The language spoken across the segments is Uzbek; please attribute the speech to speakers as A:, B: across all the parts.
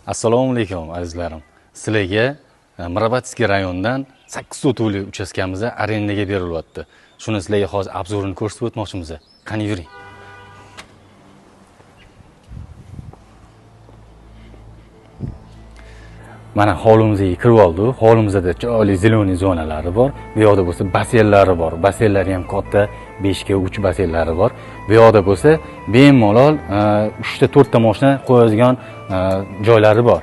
A: Assalomu alaykum azizlarim. Sizlarga Mirabatskiy rayonidan 8 sotuvli uchastkamiz arendaga berilyapti. Shuni sizlarga hozir obzorini ko'rsatib o'tmoqchimiz. Qani yuring. Mana hovlimizga kirib oldik. Hovlimizda chiroyli zeleniy zonalari bor. Bu yoqda bo'lsa basseynlari bor. Basseynlari ham katta, 5 ga 3 basseynlari bor. Bu yoqda bo'lsa bemalol 3 ta 4 ta mashina qo'yadigan joylari bor.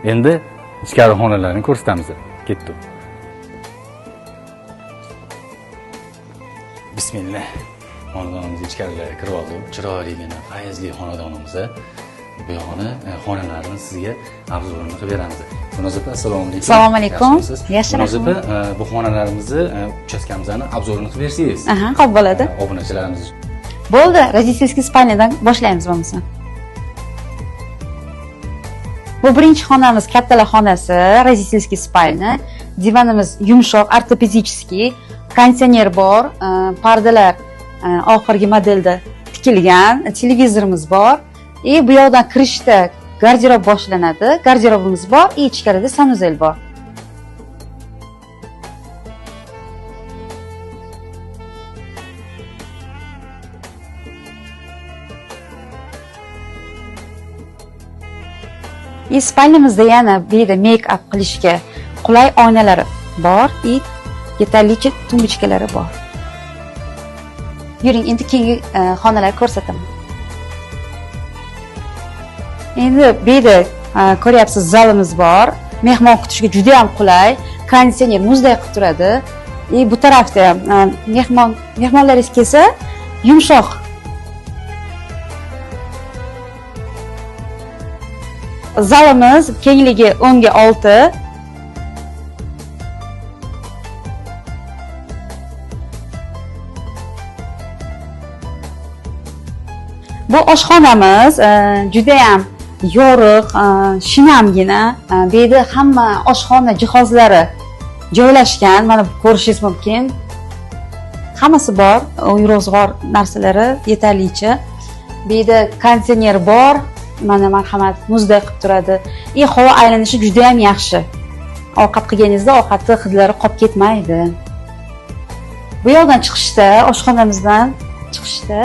A: Endi ichkari xonalarni ko'rsatamiz. Ketdik. Bismillah. Xonadonimizga ichkariga kirib oldik. Chiroyligina, fayzli xonadonimiz. Bu yo'g'ini xonalarni sizga obzorini qilib beramiz. Munosabat, assalomu alaykum.
B: Assalomu alaykum. Yaxshi.
A: Munosabat, bu xonalarimizni, uchastkamizni obzorini qilib bersangiz.
B: Aha, xo'p bo'ladi.
A: Obunachilarimiz.
B: Bo'ldi, родительский spalniyadan boshlaymiz bo'lmasa. Bu birinchi xonamiz, kattalar xonasi, родительский spalnya. Divanimiz yumshoq, ortopediskiy, konditsioner bor, pardalar oxirgi modelda tikilgan, televizorimiz bor. Bu yoqdan kirishda garderob boshlanadi. Garderobimiz bor, ichkarida sanuzel bor. Spalnyamizda yana bu yerda make-up qilishga qulay oynalar bor, yetarlicha tumbichkalari bor. Yuring, endi keyingi xonalarni ko'rsataman. Endi bu yerda ko'ryapsiz, zalimiz bor. Mehmon kutishga juda ham qulay. Konditsioner muzday qilib turadi. Bu tarafda ham mehmonlaringiz kelsa, yumshoq. Zalimiz kengligi 10 ga 6. Bu oshxonamiz juda ham yorug', shinamgina. Bu yerda hamma oshxona jihozlari joylashgan. Mana ko'rishingiz mumkin. Hammasi bor, uy-ro'zg'or narsalari yetarlicha. Bu yerda konditsioner bor. Mana marhamat, muzday qilib turadi. Havo aylanishi juda ham yaxshi. Ovqat qilganingizda ovqatni hidlari qolib ketmaydi. Bu yoqdan chiqishda, oshxonamizdan chiqishda